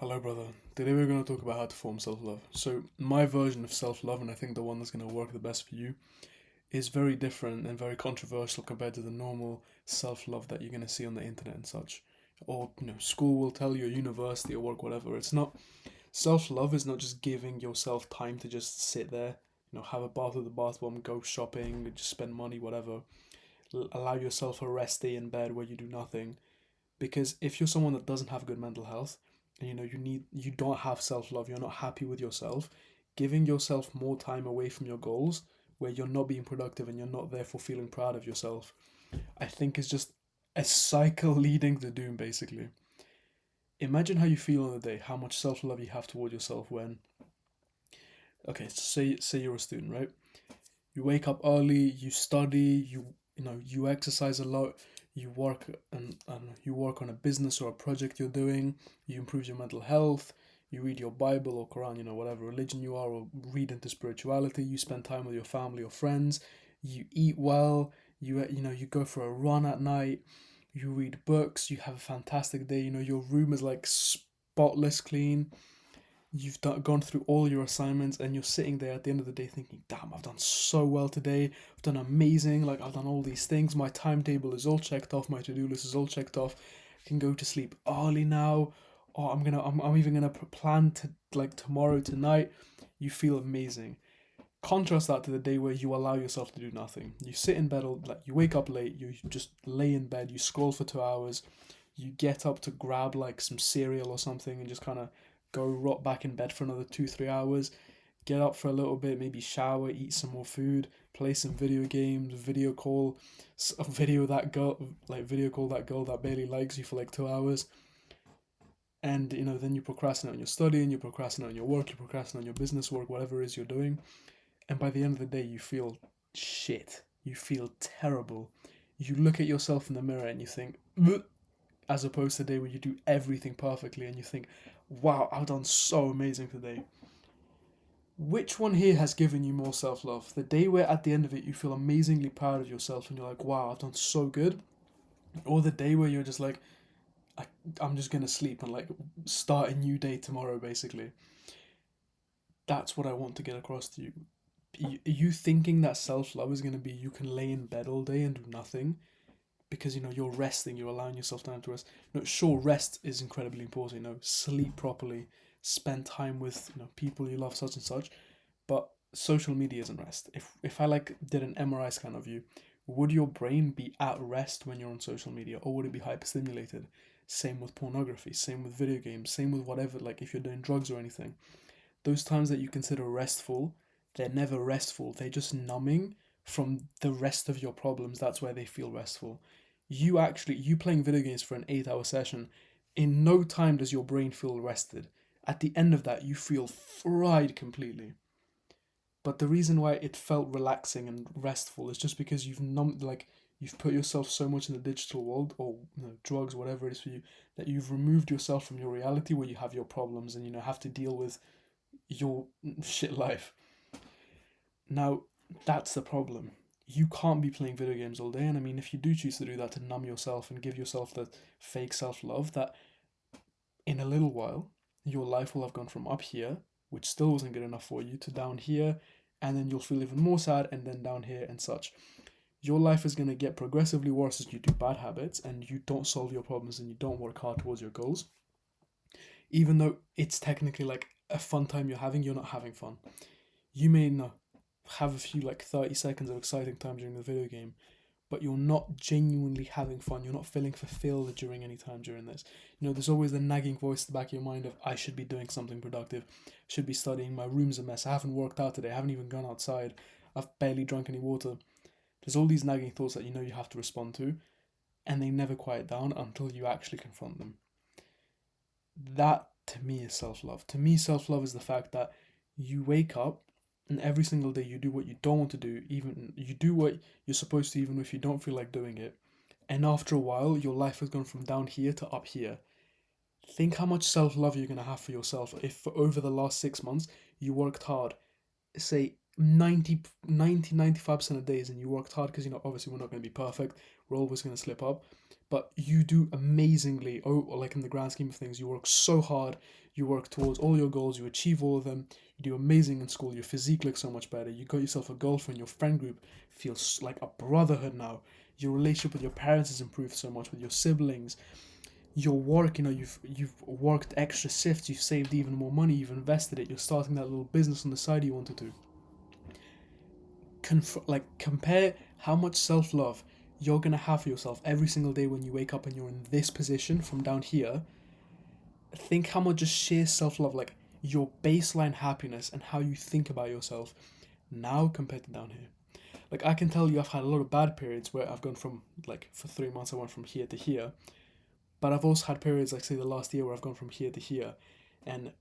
Hello, brother. Today we're going to talk about how to form self love. So, my version of self love, and I think the one that's going to work the best for you, is very different and very controversial compared to the normal self love that you're going to see on the internet and such. Or, school will tell you, university or work, whatever. It's not, self love is not just giving yourself time to just sit there, have a bath with the bath bomb, go shopping, just spend money, whatever. Allow yourself a rest day in bed where you do nothing, because if you're someone that doesn't have good mental health and you don't have self-love, you're not happy with yourself, giving yourself more time away from your goals where you're not being productive and you're not therefore feeling proud of yourself, I think is just a cycle leading to doom. Basically, imagine how you feel on the day, how much self-love you have toward yourself when, okay, so say you're a student, right? You wake up early, you study, you exercise a lot, you work and I don't know, you work on a business or a project you're doing, you improve your mental health, you read your Bible or Quran, whatever religion you are, or read into spirituality, you spend time with your family or friends, you eat well, you go for a run at night, you read books, you have a fantastic day, your room is like spotless clean, gone through all your assignments, and you're sitting there at the end of the day thinking, damn, I've done so well today, I've done amazing, like I've done all these things, my timetable is all checked off, my to-do list is all checked off, I can go to sleep early now, or I'm even gonna plan to, like, tomorrow tonight. You feel amazing. Contrast that to the day where you allow yourself to do nothing. You sit in bed, like you wake up late, you just lay in bed, you scroll for 2 hours, you get up to grab like some cereal or something and just kind of go rot back in bed for another 2 3 hours, get up for a little bit, maybe shower, eat some more food, play some video games, video call that girl that barely likes you for like 2 hours, and then you procrastinate on your study, and you procrastinate on your work, you procrastinate on your business work, whatever it is you're doing, and by the end of the day you feel shit, you feel terrible, you look at yourself in the mirror and you think, "Ugh," as opposed to the day where you do everything perfectly and you think, wow, I've done so amazing today. Which one here has given you more self love? The day where at the end of it you feel amazingly proud of yourself and you're like, wow, I've done so good? Or the day where you're just like, I, I'm just gonna sleep and like start a new day tomorrow, basically? That's what I want to get across to you. You thinking that self love is gonna be you can lay in bed all day and do nothing because you're resting, you're allowing yourself time to rest. Sure, rest is incredibly important. Sleep properly, spend time with people you love, such and such. But social media isn't rest. If I like did an MRI scan of you, would your brain be at rest when you're on social media, or would it be hyperstimulated? Same with pornography. Same with video games. Same with whatever. Like if you're doing drugs or anything, those times that you consider restful, they're never restful. They're just numbing from the rest of your problems. That's why they feel restful. You playing video games for an 8 hour session, in no time does your brain feel rested. At the end of that, you feel fried completely. But the reason why it felt relaxing and restful is just because you've put yourself so much in the digital world, or drugs, whatever it is for you, that you've removed yourself from your reality where you have your problems and have to deal with your shit life. Now, that's the problem. You can't be playing video games all day, and I mean, if you do choose to do that to numb yourself and give yourself that fake self love, that in a little while, your life will have gone from up here, which still wasn't good enough for you, to down here, and then you'll feel even more sad, and then down here, and such. Your life is going to get progressively worse as you do bad habits and you don't solve your problems and you don't work hard towards your goals. Even though it's technically like a fun time you're having, you're not having fun. You may not have a few like 30 seconds of exciting time during the video game, but you're not genuinely having fun. You're not feeling fulfilled during any time during this. There's always the nagging voice at the back of your mind of, I should be doing something productive, should be studying, my room's a mess, I haven't worked out today, I haven't even gone outside, I've barely drunk any water. There's all these nagging thoughts that you have to respond to, and they never quiet down until you actually confront them. That to me is self love. To me, self love is the fact that you wake up and every single day you do what you don't want to do, even you do what you're supposed to, even if you don't feel like doing it. And after a while, your life has gone from down here to up here. Think how much self love you're going to have for yourself if, for over the last 6 months, you worked hard, say 95% of days and you worked hard, because obviously we're not going to be perfect, we're always going to slip up, but you do amazingly. Oh, like in the grand scheme of things, you work so hard, you work towards all your goals, you achieve all of them, you do amazing in school, your physique looks so much better, you got yourself a girlfriend, your friend group feels like a brotherhood now, your relationship with your parents has improved so much, with your siblings, your work, you've worked extra shifts, you've saved even more money, you've invested it, you're starting that little business on the side you wanted to. Compare how much self-love you're gonna have for yourself every single day when you wake up and you're in this position from down here. Think how much just sheer self-love, like your baseline happiness and how you think about yourself now compared to down here. Like, I can tell you, I've had a lot of bad periods where I've gone from, like, for 3 months I went from here to here, but I've also had periods, like say the last year, where I've gone from here to here, and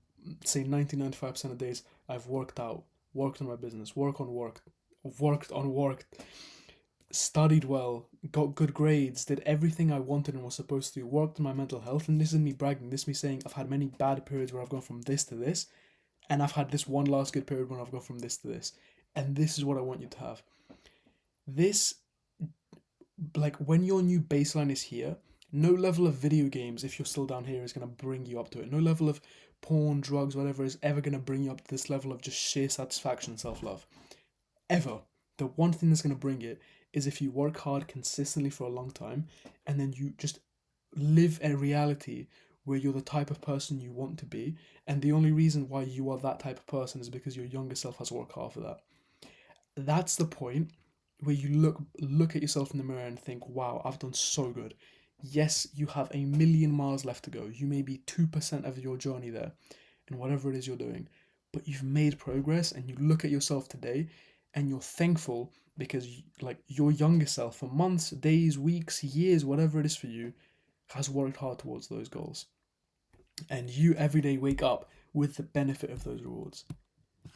say 90-95% of days I've worked out, worked on my business, worked on work, studied well, got good grades, did everything I wanted and was supposed to, worked on my mental health. And this is me bragging, this is me saying I've had many bad periods where I've gone from this to this, and I've had this one last good period when I've gone from this to this. And this is what I want you to have. This, like, when your new baseline is here, no level of video games, if you're still down here, is going to bring you up to it. No level of porn, drugs, whatever, is ever going to bring you up to this level of just sheer satisfaction and self-love. Ever. The one thing that's going to bring it is if you work hard consistently for a long time, and then you just live a reality where you're the type of person you want to be, and the only reason why you are that type of person is because your younger self has worked hard for that. That's the point where you look at yourself in the mirror and think, wow, I've done so good. Yes, you have a million miles left to go. You may be 2% of your journey there in whatever it is you're doing, but you've made progress, and you look at yourself today and you're thankful because, like, your younger self for months, days, weeks, years, whatever it is for you, has worked hard towards those goals. And you every day wake up with the benefit of those rewards.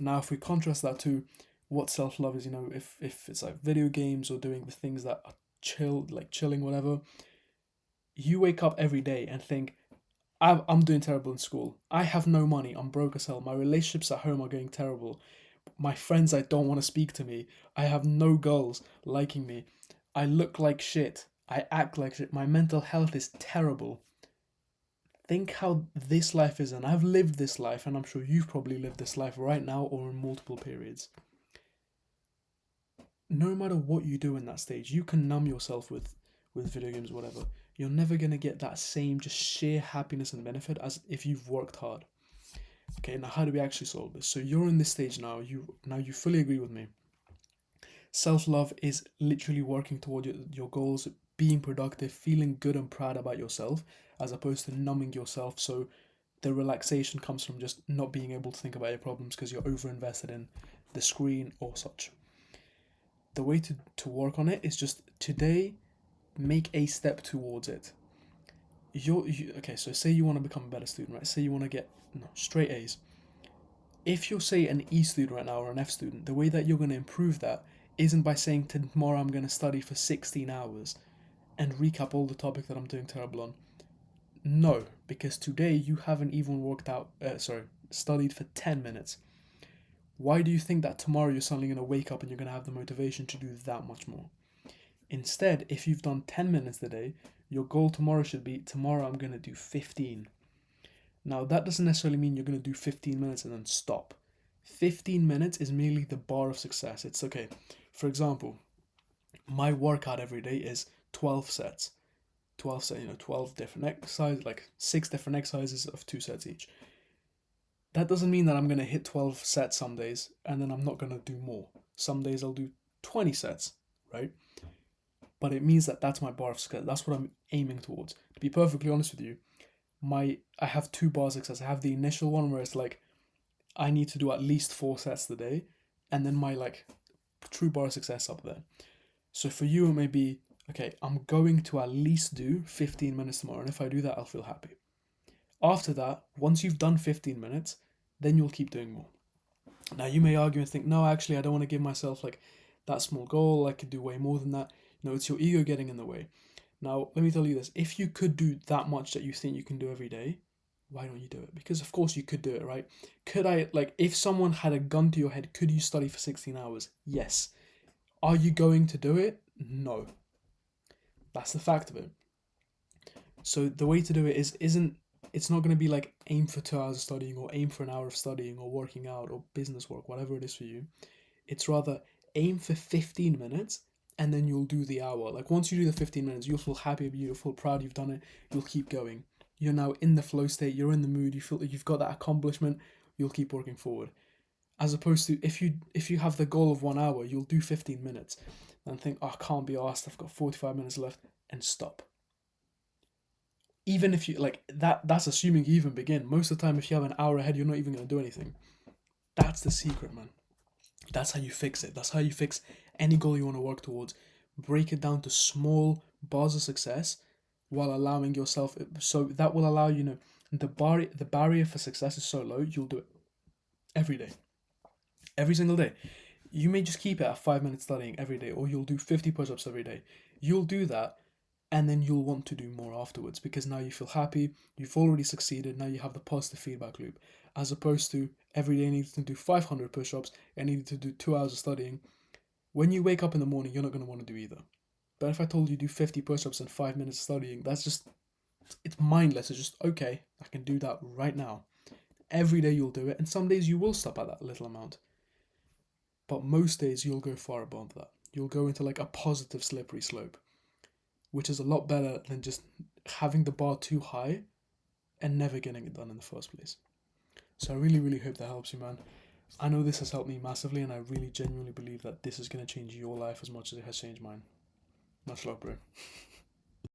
Now, if we contrast that to what self love is, if it's like video games or doing the things that are chilling, whatever, you wake up every day and think, I'm doing terrible in school. I have no money. I'm broke as hell. My relationships at home are going terrible. My friends, I don't want to speak to me. I have no girls liking me. I look like shit. I act like shit. My mental health is terrible. Think how this life is, and I've lived this life, and I'm sure you've probably lived this life right now or in multiple periods. No matter what you do in that stage, you can numb yourself with video games or whatever. You're never going to get that same just sheer happiness and benefit as if you've worked hard. Okay, now how do we actually solve this? So you're in this stage now. You fully agree with me. Self-love is literally working toward your goals, being productive, feeling good and proud about yourself, as opposed to numbing yourself. So the relaxation comes from just not being able to think about your problems because you're over invested in the screen or such. The way to work on it is just today, make a step towards it. Okay, so say you want to become a better student, right? Say you want to get straight A's. If you're, say, an E student right now or an F student, the way that you're going to improve that isn't by saying tomorrow I'm going to study for 16 hours and recap all the topics that I'm doing terrible on. No, because today you haven't even studied for 10 minutes. Why do you think that tomorrow you're suddenly going to wake up and you're going to have the motivation to do that much more? Instead, if you've done 10 minutes today, your goal tomorrow should be, tomorrow I'm going to do 15. Now, that doesn't necessarily mean you're going to do 15 minutes and then stop. 15 minutes is merely the bar of success. It's okay. For example, my workout every day is 12 sets. 12 sets, 12 different exercises, like 6 different exercises of 2 sets each. That doesn't mean that I'm going to hit 12 sets some days and then I'm not going to do more. Some days I'll do 20 sets, right? But it means that that's my bar of success. That's what I'm aiming towards. To be perfectly honest with you, I have 2 bars of success. I have the initial one where it's like I need to do at least 4 sets today, and then my true bar of success up there. So for you it may be, okay, I'm going to at least do 15 minutes tomorrow, and if I do that I'll feel happy. After that, once you've done 15 minutes, then you'll keep doing more. Now you may argue and think, no, actually I don't want to give myself that small goal. I could do way more than that. No, it's your ego getting in the way. Now, let me tell you this. If you could do that much that you think you can do every day, why don't you do it? Because of course you could do it, right? Could I, like, if someone had a gun to your head, could you study for 16 hours? Yes. Are you going to do it? No. That's the fact of it. So the way to do it isn't it's not going to be like aim for 2 hours of studying or aim for an hour of studying or working out or business work, whatever it is for you. It's rather aim for 15 minutes and then you'll do the hour. Like once you do the 15 minutes, you'll feel happy, you'll feel proud you've done it, you'll keep going. You're now in the flow state, you're in the mood, you feel like you've got that accomplishment, you'll keep working forward. As opposed to if you have the goal of 1 hour, you'll do 15 minutes and think, oh, I can't be asked, I've got 45 minutes left, and stop. Even if you like that's assuming you even begin. Most of the time if you have an hour ahead, you're not even going to do anything. That's the secret, man. That's how you fix it. That's how you fix any goal you want to work towards. Break it down to small bars of success while allowing yourself, so that will allow the barrier for success is so low, you'll do it every day. Every single day. You may just keep it at 5 minutes studying every day, or you'll do 50 push-ups every day. You'll do that, and then you'll want to do more afterwards because now you feel happy, you've already succeeded, now you have the positive feedback loop. As opposed to every day needing to do 500 push-ups and needing to do 2 hours of studying. When you wake up in the morning, you're not going to want to do either. But if I told you do 50 push-ups and 5 minutes studying, it's mindless. It's just, okay, I can do that right now. Every day you'll do it, and some days you will stop at that little amount. But most days you'll go far above that. You'll go into like a positive slippery slope, which is a lot better than just having the bar too high and never getting it done in the first place. So I really, really hope that helps you, man. I know this has helped me massively, and I really genuinely believe that this is going to change your life as much as it has changed mine. Much love, bro.